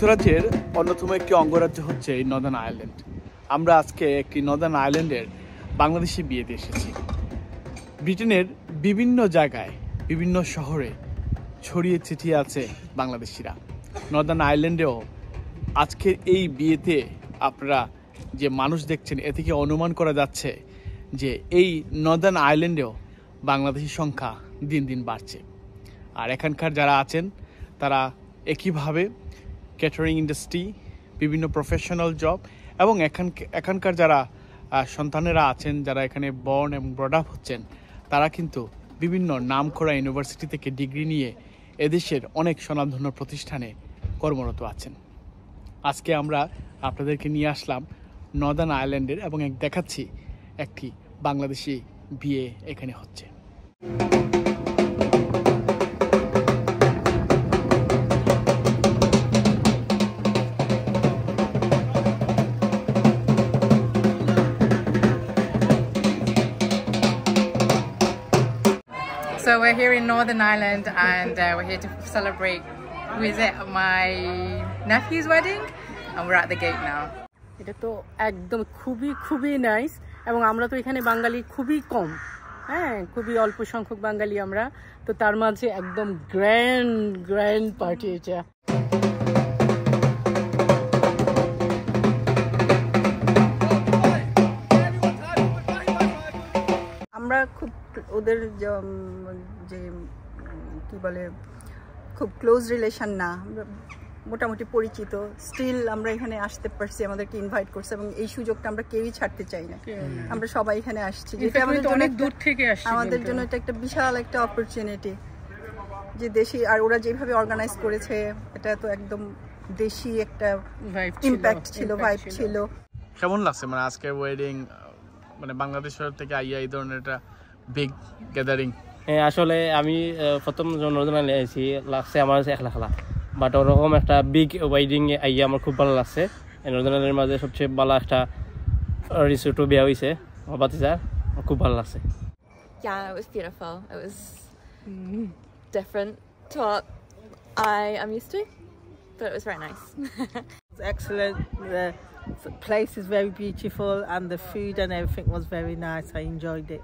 যুক্তরাজ্যের অন্যতম একটি অঙ্গরাজ্য হচ্ছে এই নর্দার্ন আয়ারল্যান্ড। আমরা আজকে একটি নর্দার্ন আয়ারল্যান্ডের বাংলাদেশি বিয়েতে এসেছি। ব্রিটেনের বিভিন্ন জায়গায় বিভিন্ন শহরে ছড়িয়ে ছিটিয়ে আছে বাংলাদেশিরা। নর্দার্ন আয়ারল্যান্ডেও আজকের এই বিয়েতে আপনারা যে মানুষ দেখছেন এ থেকে অনুমান করা যাচ্ছে যে এই নর্দার্ন আয়ারল্যান্ডেও বাংলাদেশি সংখ্যা দিন দিন বাড়ছে। আর এখানকার যারা আছেন তারা একইভাবে ক্যাটারিং ইন্ডাস্ট্রি, বিভিন্ন প্রফেশনাল জব এবং এখানকার যারা সন্তানেরা আছেন, যারা এখানে বর্ন এবং ব্রড আপ হচ্ছেন, তারা কিন্তু বিভিন্ন নামকরা ইউনিভার্সিটি থেকে ডিগ্রি নিয়ে এদেশের অনেক স্বনামধন্য প্রতিষ্ঠানে কর্মরত আছেন। আজকে আমরা আপনাদেরকে নিয়ে আসলাম নর্দার্ন আয়ারল্যান্ডের এবং দেখাচ্ছি একটি বাংলাদেশি বিয়ে এখানে হচ্ছে। So we're here in Northern Ireland and we're here to celebrate my nephew's wedding and we're at the gate now. এটা তো একদম খুবই নাইস এবং আমরা তো এখানে বাঙালি খুবই কম, হ্যাঁ, খুবই অল্প সংখ্যক বাঙালি আমরা, তো তার মাঝে একদম গ্র্যান্ড পার্টি এটা। আমরা খুব ওদের যে কি বলে খুব ক্লোজ রিলেশন না, আমরা মোটামুটি পরিচিত, স্টিল আমরা এখানে আসতে পারছি, আমাদেরকে ইনভাইট করছে এবং এই সুযোগটা আমরা কেউই ছাড়তে চাই না। আমরা সবাই এখানে আসছি, যেটা আমাদের জন্য দূর থেকে আসছে, আমাদের জন্য এটা একটা বিশাল একটা অপরচুনিটি যে দেশি, আর ওরা যেভাবে অর্গানাইজ করেছে এটা তো একদম দেশি একটা ইম্প্যাক্ট ছিল, ভাইব ছিল। কেমন লাগছে মানে আজকে ওয়েডিং, মানে বাংলাদেশের থেকে আইয়া এই ধরনের একটা বিগ গ্যাদারিং? আসলে আমি প্রথম নর্দার্ন আয়ারল্যান্ডে এসেছি, লাগছে আমার একলা খেলা, বাট ওরকম একটা বিগ ওয়েডিং আইয়া আমার খুব ভালো লাগছে। নর্দার্ন আয়ারল্যান্ডের মাঝে সবচেয়ে ভালো একটা রিসোর্টও বিয়া হয়েছে আমার বাতিজার, খুব ভালো লাগছে। Yeah, it was beautiful. It was different to what I am used to, but it was very nice. It's excellent. The place is very beautiful and the food and everything was very nice. I enjoyed it.